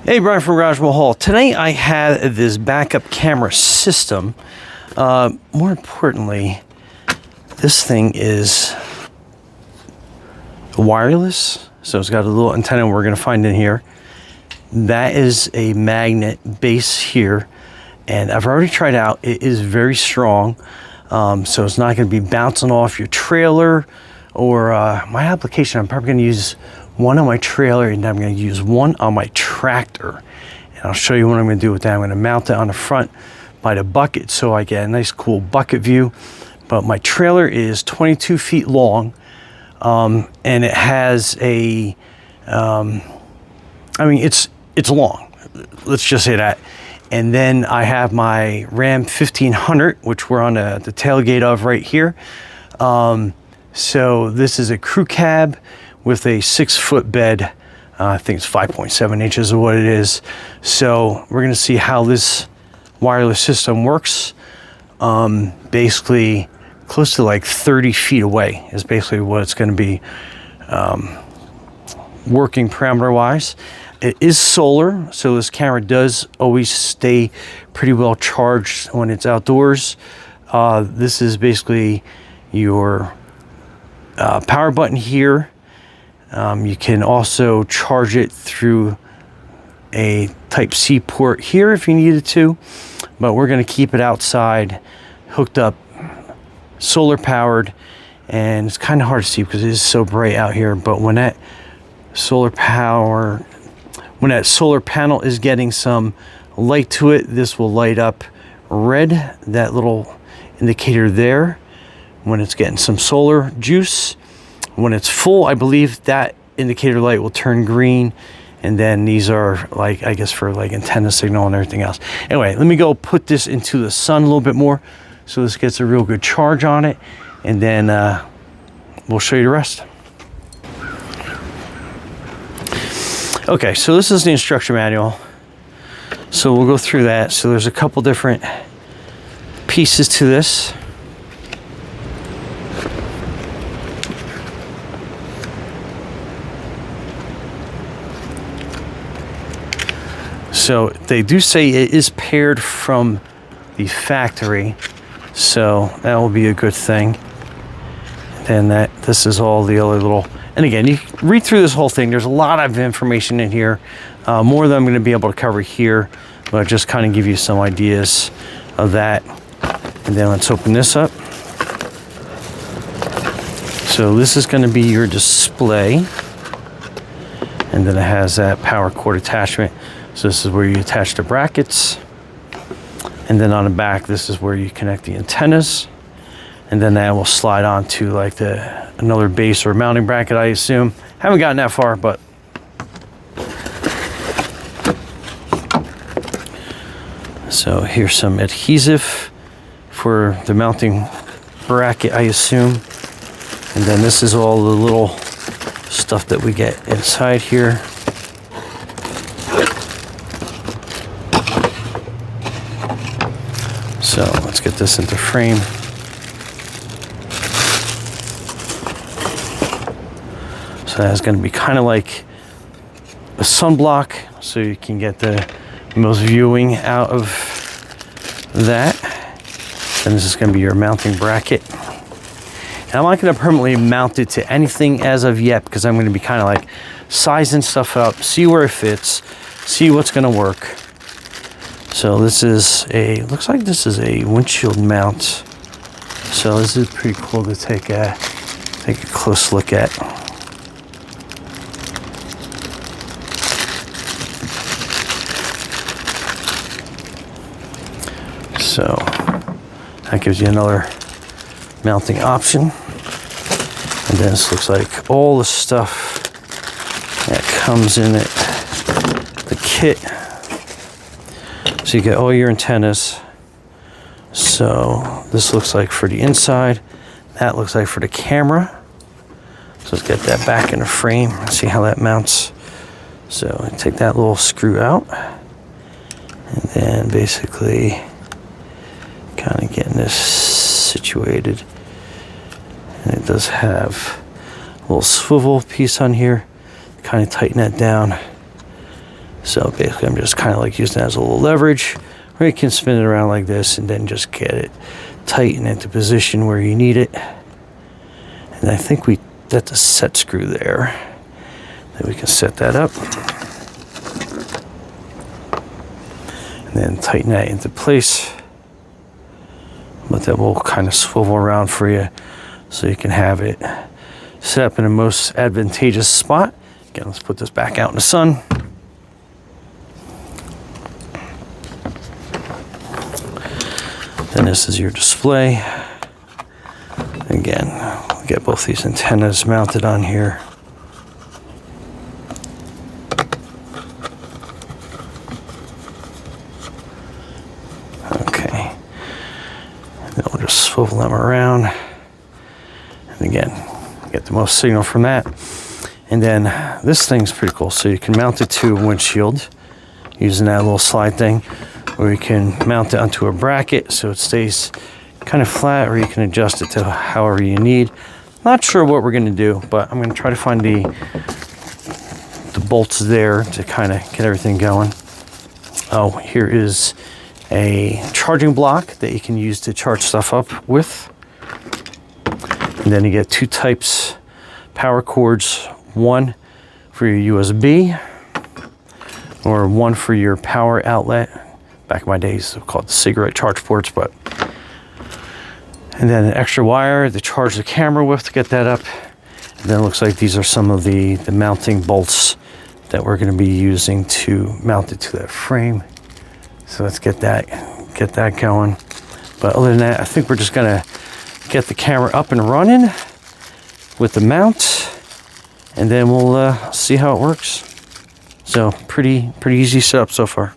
Hey, Brian from Rechargeable Hall. Today I had this backup camera system. More importantly, this thing is wireless, so it's got a little antenna we're going to find in here. That is a magnet base here, and I've already tried out. It is very strong, so it's not going to be bouncing off your trailer or my application. I'm probably going to use one on my trailer, and I'm going to use one on my tractor. And I'll show you what I'm going to do with that. I'm going to mount it on the front by the bucket so I get a nice cool bucket view. But my trailer is 22 feet long, and it has a, it's long. Let's just say that. And then I have my Ram 1500, which we're on the tailgate of right here. So this is a crew cab with a 6-foot bed. I think it's 5.7 inches is what it is. So we're gonna see how this wireless system works. Basically close to like 30 feet away is basically what it's gonna be working parameter wise. It is solar, so this camera does always stay pretty well charged when it's outdoors. This is basically your power button here. You can also charge it through a Type-C port here if you needed to, but we're going to keep it outside, hooked up, solar powered, and it's kind of hard to see because it is so bright out here. But when that solar panel is getting some light to it, this will light up red, that little indicator there, when it's getting some solar juice. When it's full, I believe that indicator light will turn green, and then these are like, I guess, for like antenna signal and everything else. Anyway, let me go put this into the sun a little bit more so this gets a real good charge on it, and then we'll show you the rest. Okay, so this is the instruction manual. So we'll go through that. So there's a couple different pieces to this. So they do say it is paired from the factory, so that will be a good thing. And then this is all the other little, and again, you read through this whole thing. There's a lot of information in here, more than I'm going to be able to cover here, but just kind of give you some ideas of that. And then let's open this up. So this is going to be your display, and then it has that power cord attachment. So this is where you attach the brackets, and then on the back this is where you connect the antennas, and then that will slide on to like another base or mounting bracket, I assume. Haven't gotten that far, but so here's some adhesive for the mounting bracket, I assume, and then this is all the little stuff that we get inside here. So let's get this into frame. So that's going to be kind of like a sunblock, so you can get the most viewing out of that. Then this is going to be your mounting bracket. And I'm not going to permanently mount it to anything as of yet, because I'm going to be kind of like sizing stuff up, see where it fits, see what's going to work. So this is looks like this is a windshield mount. So this is pretty cool to take a close look at. So that gives you another mounting option. And then this looks like all the stuff that comes in it, the kit. So you get all your antennas. So this looks like for the inside. That looks like for the camera. So let's get that back in the frame and see how that mounts. So I take that little screw out, and then basically kind of getting this situated. And it does have a little swivel piece on here. Kind of tighten that down. So basically I'm just kind of like using that as a little leverage, or you can spin it around like this and then just get it tighten into position where you need it. And I think that's a set screw there. Then we can set that up. And then tighten that into place. But that will kind of swivel around for you so you can have it set up in the most advantageous spot. Again, let's put this back out in the sun. Then this is your display. Again, get both these antennas mounted on here. Okay. And then we'll just swivel them around. And again, get the most signal from that. And then this thing's pretty cool. So you can mount it to a windshield using that little slide thing, or you can mount it onto a bracket so it stays kind of flat, or you can adjust it to however you need. Not sure what we're going to do, but I'm going to try to find the bolts there to kind of get everything going. Oh, here is a charging block that you can use to charge stuff up with. And then you get two types power cords, one for your USB or one for your power outlet. Back in my days, they called the cigarette charge ports, but. And then an extra wire to charge the camera with to get that up. And then it looks like these are some of the mounting bolts that we're going to be using to mount it to that frame. So let's get that going. But other than that, I think we're just going to get the camera up and running with the mount, and then we'll see how it works. So pretty easy setup so far.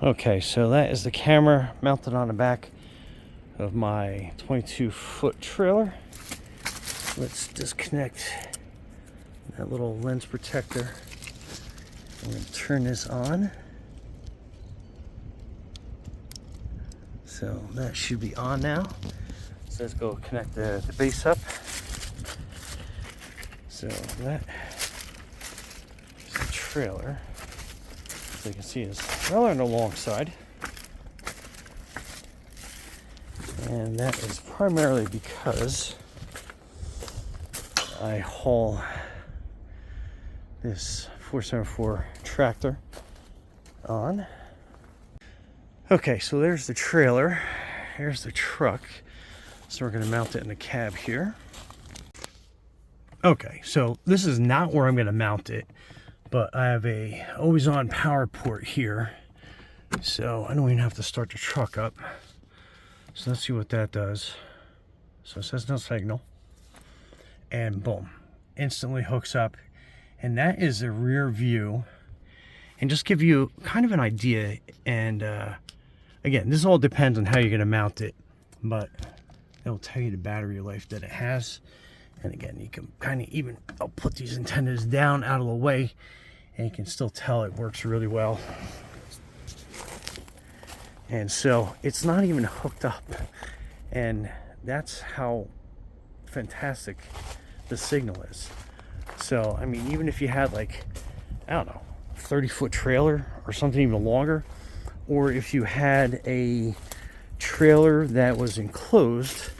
Okay, so that is the camera mounted on the back of my 22-foot trailer. Let's disconnect that little lens protector. I'm going to turn this on. So that should be on now. So let's go connect the base up. So that is the trailer. So you can see it's rather on the long side. And that is primarily because I haul this 474 tractor on. Okay, so there's the trailer. Here's the truck. So we're going to mount it in the cab here. Okay, so this is not where I'm going to mount it, but I have a always on power port here. So I don't even have to start the truck up. So let's see what that does. So it says no signal. And boom, instantly hooks up. And that is a rear view. And just give you kind of an idea. And again, this all depends on how you're going to mount it. But it'll tell you the battery life that it has. And again, you can kind of even, I'll put these antennas down out of the way. And you can still tell it works really well. And so it's not even hooked up. And that's how fantastic the signal is. So, I mean, even if you had like, I don't know, 30-foot trailer or something even longer, or if you had a trailer that was enclosed,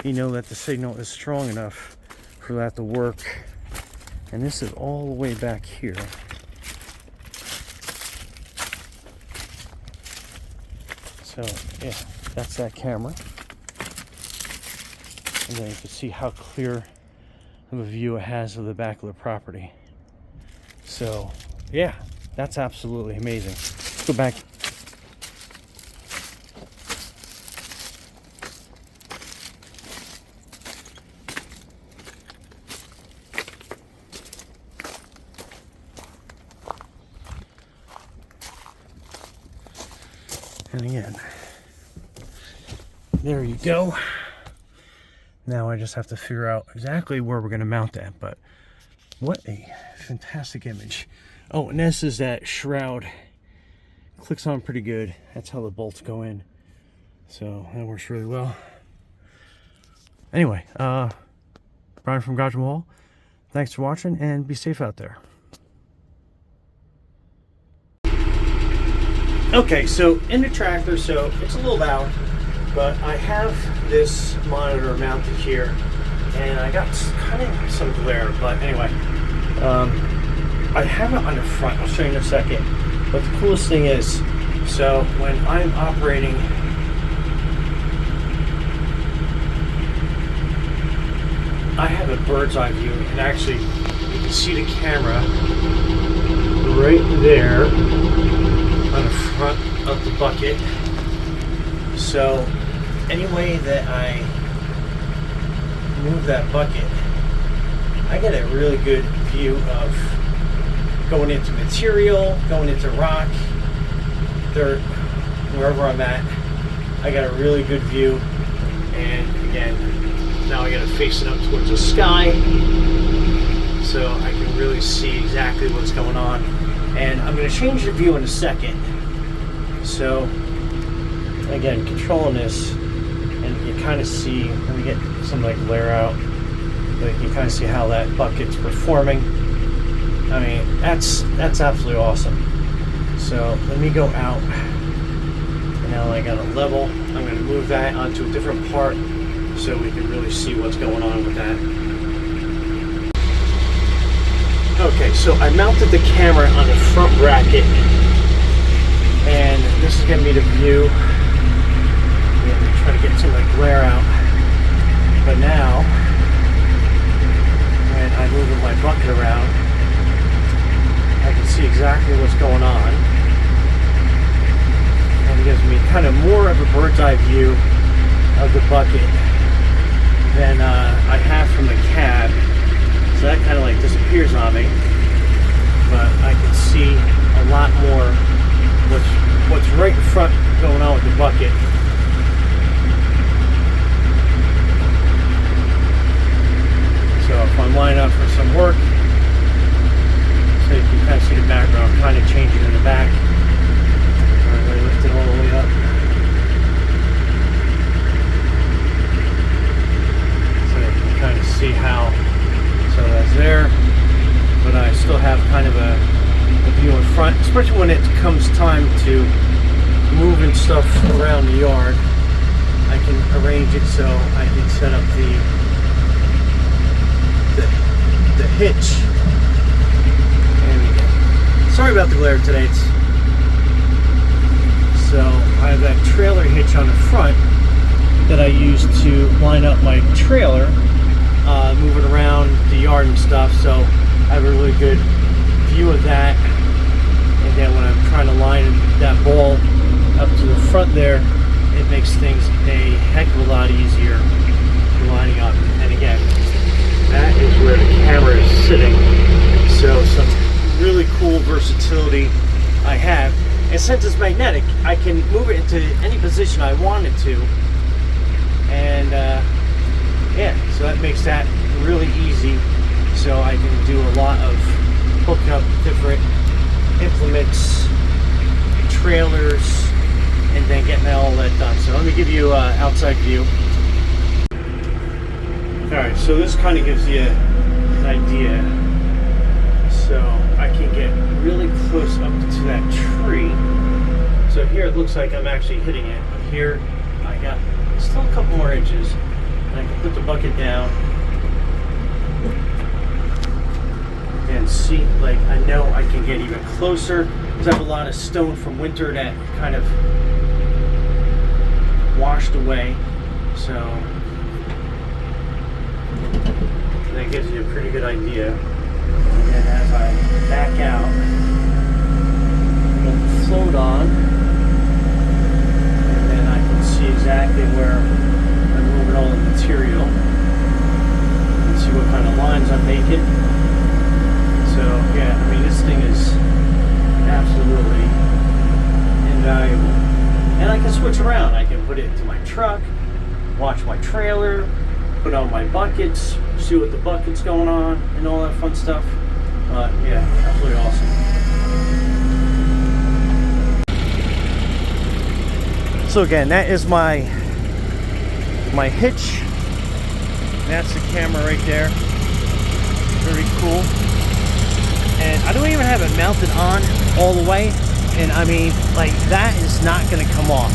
you know that the signal is strong enough for that to work. And this is all the way back here. So yeah, that's that camera. And then you can see how clear of a view it has of the back of the property. So yeah, that's absolutely amazing. Let's go back. And again, there you go. Now I just have to figure out exactly where we're going to mount that, but what a fantastic image. Oh, and this is that shroud. Clicks on pretty good. That's how the bolts go in. So that works really well. Anyway, Brian from Rechargeable. Thanks for watching and be safe out there. Okay, so in the tractor, so it's a little loud, but I have this monitor mounted here, and I got kind of some glare, but anyway, I have it on the front. I'll show you in a second. But the coolest thing is, so when I'm operating, I have a bird's eye view, and actually you can see the camera right there on the front of the bucket. So any way that I move that bucket, I get a really good view of going into material, going into rock, dirt, wherever I'm at. I got a really good view, and again, now I got to face it up towards the sky so I can really see exactly what's going on. And I'm going to change the view in a second. So again, controlling this, and you kind of see, let me get some like glare out, but you kind of see how that bucket's performing. I mean, that's absolutely awesome. So let me go out, and now I got a level. I'm going to move that onto a different part so we can really see what's going on with that. Okay, so I mounted the camera on the front bracket, and this is going to be the view. I'm going to try to get some of the glare out. But now, when I move my bucket around, I can see exactly what's going on. And it gives me kind of more of a bird's eye view of the bucket than I have from the cab. So that kind of like disappears on me. But I can see a lot more what's right in front going on with the bucket. So if I'm lining up for some work, so you can kind of see the background, kind of changing in the back. I'm going to lift it all the way up. So you can kind of see how, so that's there, but I still have kind of a view in front, especially when it comes time to moving stuff around the yard. I can arrange it so I can set up the hitch. Sorry about the glare today. So I have that trailer hitch on the front that I use to line up my trailer, move it around the yard and stuff. So I have a really good view of that. And then when I'm trying to line that ball up to the front there, it makes things a heck of a lot easier for lining up. And again, that is where the camera is sitting. So some really cool versatility I have, and since it's magnetic, I can move it into any position I want it to, and yeah, so that makes that really easy. So I can do a lot of hooking up different implements, trailers, and then getting all that done. So let me give you an outside view. Alright, so this kind of gives you an idea. So I can get really close up to that tree. So here it looks like I'm actually hitting it. But here I got still a couple more inches. And I can put the bucket down and see, like, I know I can get even closer because I have a lot of stone from winter that kind of washed away. So that gives you a pretty good idea. And then as I back out, I'm going to float on, and then I can see exactly where I'm moving all the material and see what kind of lines I'm making. So yeah, I mean, this thing is absolutely invaluable. And I can switch around. I can put it into my truck, watch my trailer, put on my buckets, see what the bucket's going on, and all that fun stuff. Yeah, absolutely awesome. So again, that is my hitch. That's the camera right there. Very cool. And I don't even have it mounted on all the way. And I mean, like, that is not going to come off.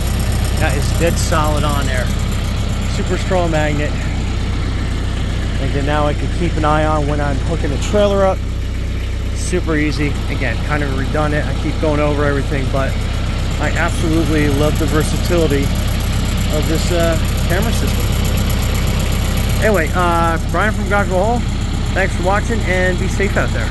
That is dead solid on there. Super strong magnet. And then now I can keep an eye on when I'm hooking the trailer up. Super easy. Again, kind of redundant. I keep going over everything, but I absolutely love the versatility of this camera system. Anyway, Brian from Rechargeable, thanks for watching, and be safe out there.